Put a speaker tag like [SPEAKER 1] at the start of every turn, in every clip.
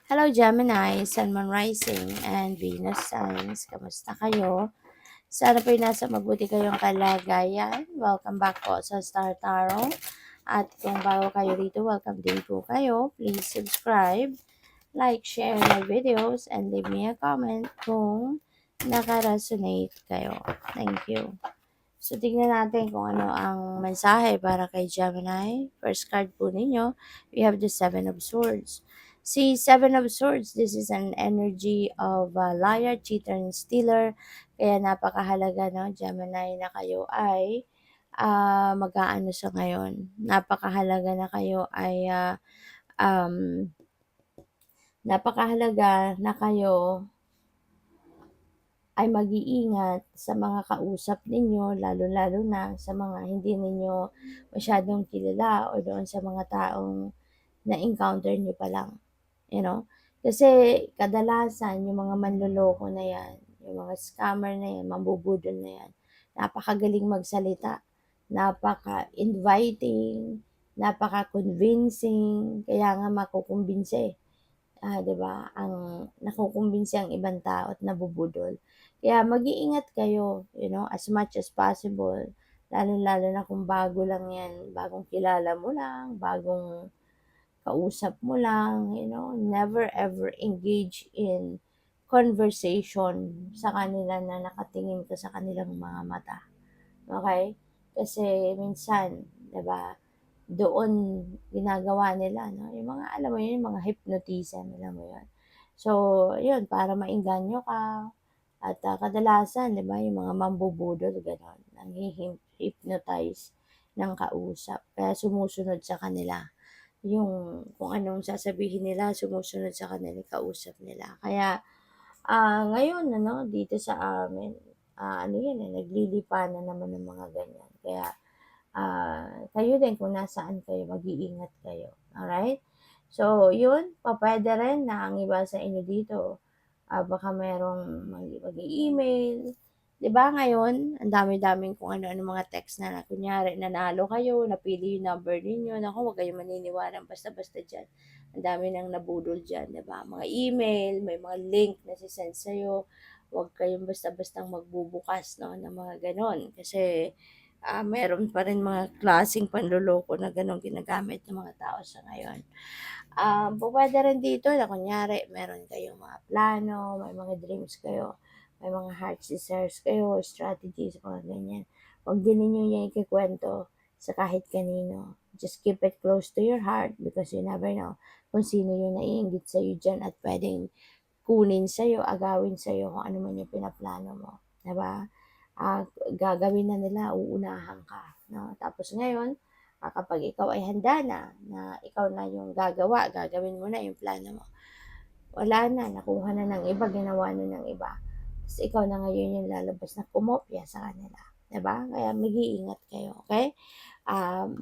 [SPEAKER 1] Hello Gemini, Sun, Moon Rising, and Venus Signs. Kamusta kayo? Sana po'y nasa mabuti kayong kalagayan. Welcome back po sa Star Tarot. At kung bago kayo rito, welcome din po kayo. Please subscribe, like, share my videos, and leave me a comment kung naka-resonate kayo. Thank you. So, tingnan natin kung ano ang mensahe para kay Gemini. First card po ninyo, we have the Seven of Swords. Si Seven of Swords, this is an energy of liar, cheater, and stealer. Kaya napakahalaga, no, Gemini, na kayo ay mag-aano sa ngayon. Napakahalaga na kayo ay um, napakahalaga na kayo ay mag-iingat sa mga kausap ninyo, lalo-lalo na sa mga hindi ninyo masyadong kilala o doon sa mga taong na-encounter nyo pa lang. You know? Kasi kadalasan yung mga manloloko na yan, yung mga scammer na yan, mambubudol na yan, napakagaling magsalita, napaka-inviting, napaka-convincing, kaya nga makukumbinse 'di ba, ang nakukumbinsi ang ibang tao at nabubudol. Kaya mag-iingat kayo, as much as possible, lalong-lalo na kung bago lang 'yan, bagong kilala mo lang, bagong kausap mo lang, never ever engage in conversation sa kanila na nakatingin ka sa kanilang mga mata, okay? Kasi minsan, 'di ba, doon ginagawa nila 'no, yung mga alam mo yun, yung mga hypnotism, alam mo yun. So, yun para maengganyo ka at, kadalasan 'di ba yung mga mambubudol gano'n, hypnotize ng kausap kaya sumusunod sa kanila. Yung kung anong sasabihin nila sumusunod sa kanila yung kausap nila. Kaya, ngayon ano dito sa amin, ano yan, naglilipanan naman ng mga ganyan. Kaya kayo din kung nasaan kayo, mag-iingat kayo. Alright? So, yun, papwede rin na ang iba sa inyo dito, baka merong mag-email. 'Di ba ngayon, ang dami-daming kung ano-ano mga text na kunyari nanalo kayo, napili yung number ninyo, naku, huwag kayong maniniwala basta-basta diyan. Ang dami nang nabudol diyan, 'di ba? Mga email, may mga link na sisend sa'yo. Huwag kayong basta-bastang magbubukas, no, ng mga gano'n. Kasi meron pa rin mga klaseng panloloko na gano'n ginagamit ng mga tao sa ngayon. Pupuwede rin dito na kunyari meron kayong mga plano, may mga dreams kayo, may mga heart desires kayo, strategies, mga ganyan. Huwag din ninyo yan ikikwento sa kahit kanino. Just keep it close to your heart because you never know kung sino yung naiinggit sa'yo dyan at pwedeng kunin sa'yo, agawin sa'yo kung ano man yung pinaplano mo. Diba? Gagawin na nila, uunahan ka. No? Tapos ngayon, kapag ikaw ay handa na ikaw na yung gagawin mo na yung plano mo. Wala na, nakuha na ng iba, ginawa na ng iba. Tapos ikaw na ngayon yung lalabas na kumopya sa kanila. Diba? Kaya mag-iingat kayo, okay?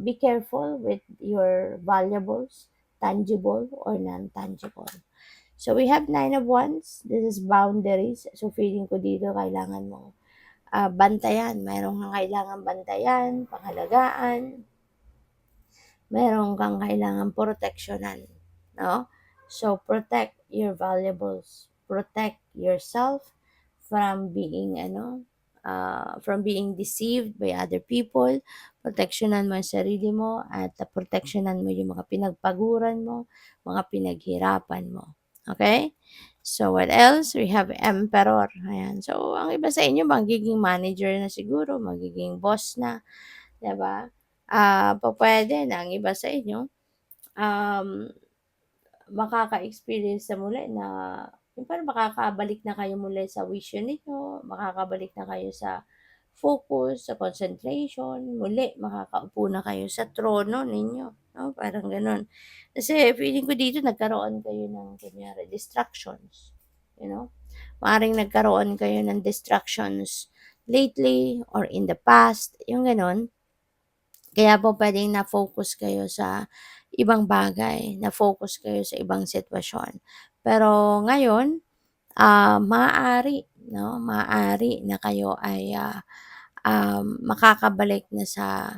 [SPEAKER 1] Be careful with your valuables, tangible or non-tangible. So we have Nine of Wands. This is boundaries. So feeling ko dito kailangan mo bantayan. Mayroon kang kailangan bantayan, pangalagaan, meron kang kailangan proteksyonan, no? So, protect your valuables. Protect yourself from being, from being deceived by other people. Proteksyonan mo ang sarili mo at proteksyonan mo yung mga pinagpaguran mo, mga pinaghirapan mo. Okay? So, what else? We have Emperor. Ayan. So, ang iba sa inyo, magiging manager na siguro, magiging boss na, 'di ba? Pupuwede na ang iba sa inyo, um, makaka-experience na muli na yung parang makakabalik na kayo muli sa vision ninyo, makakabalik na kayo sa focus, sa concentration, muli makakaupo na kayo sa trono ninyo, 'no, parang gano'n. Kasi feeling ko dito nagkaroon kayo ng kunyari distractions, you know? Maaaring nagkaroon kayo ng distractions lately or in the past, yung gano'n. Kaya po puwedeng na-focus kayo sa ibang bagay, na-focus kayo sa ibang sitwasyon. Pero ngayon, maaari 'no, maaari na kayo ay, makakabalik na sa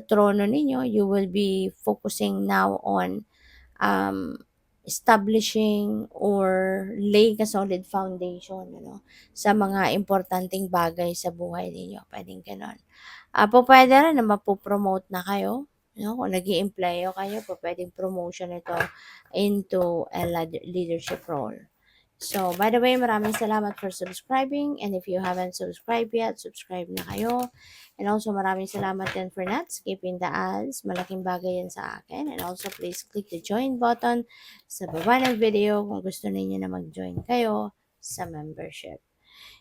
[SPEAKER 1] trono ninyo. You will be focusing now on, um, establishing or laying a solid foundation, sa mga importanteng bagay sa buhay ninyo, puwedeng gano'n. Pupuwede rin na mapo-promote na kayo, kung nag-e-empleyyo kayo, pupuwedeng promotion ito into a leadership role. So, by the way, maraming salamat for subscribing, and if you haven't subscribed yet, subscribe na kayo. And also, maraming salamat din for not skipping the ads. Malaking bagay yan sa akin. And also, please click the join button sa baba ng video kung gusto ninyo na mag-join kayo sa membership.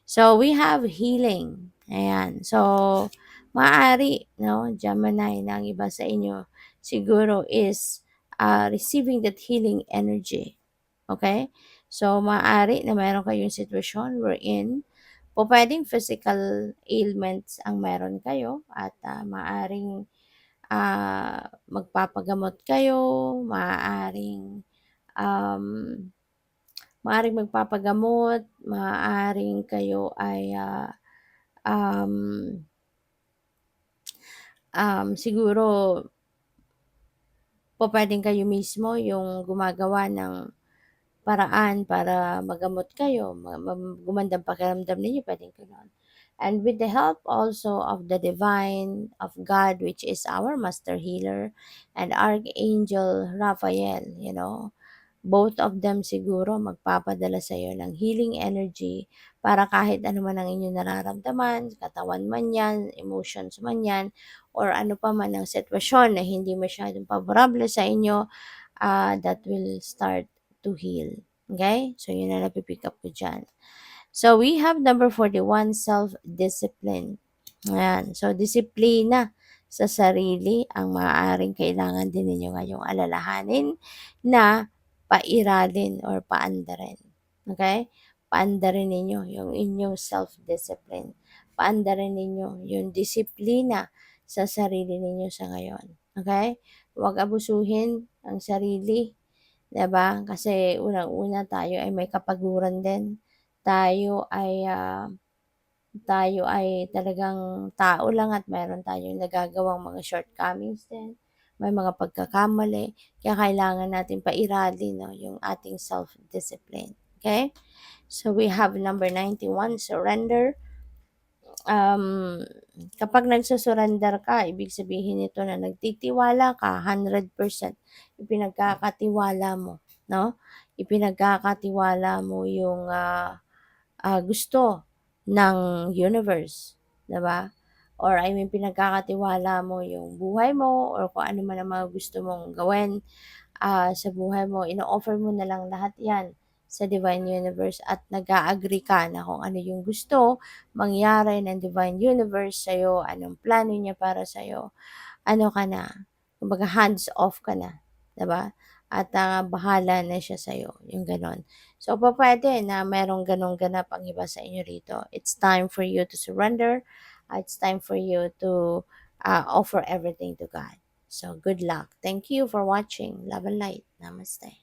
[SPEAKER 1] So, we have healing. Ayan. So, maaari, Gemini na ang iba sa inyo siguro is receiving that healing energy. Okay? So, maaari na mayroon kayong sitwasyon wherein pwedeng physical ailments ang meron kayo at maaring magpapagamot kayo, um, maaaring magpapagamot, maaaring kayo ay um, siguro pupuwedeng kayo mismo yung gumagawa ng paraan para magamot kayo, gumanda ang pakiramdam ninyo, puwedeng gano'n. And with the help also of the divine of God, which is our master healer, and Archangel Raphael, both of them siguro magpapadala sa iyo ng healing energy para kahit ano man ang inyong nararamdaman, katawan man yan, emotions man yan, or ano pa man ang sitwasyon na hindi masyadong favorable sa inyo, that will start to heal. Okay? So, yun na napipick up ko dyan. So, we have number 41, self-discipline. Ayan. So, disiplina sa sarili ang maaaring kailangan din ninyo ngayong alalahanin na pairalin or paandarin. Okay? Paandarin ninyo yung inyong self-discipline. Paandarin ninyo yung disiplina sa sarili ninyo sa ngayon. Okay? Huwag abusuhin ang sarili, 'di ba? Kasi unang-una tayo ay may kapaguran din. Tayo ay tayo ay talagang tao lang at meron tayong nagagawang mga shortcomings din. May mga pagkakamali, kaya kailangan natin pairalin, yung ating self-discipline. Okay? So we have number 91, surrender. Kapag nagsusurrender ka, ibig sabihin nito na nagtitiwala ka 100%. Ipinagkakatiwala mo, no? Ipinagkakatiwala mo yung gusto ng universe, 'di ba? Or I mean, pinagkakatiwala mo yung buhay mo or kung ano man ang mga gusto mong gawin sa buhay mo, ino-offer mo na lang lahat 'yan sa Divine Universe at nag-a-agree ka na kung ano yung gusto mangyari ng Divine Universe sa'yo, anong plano niya para sa'yo, ano ka na, kumbaga hands off ka na, 'di ba? At bahala na siya sa'yo, yung gano'n. So, pupuwede na merong gano'ng ganap ang iba sa inyo rito. It's time for you to surrender. It's time for you to offer everything to God. So, good luck. Thank you for watching. Love and light. Namaste.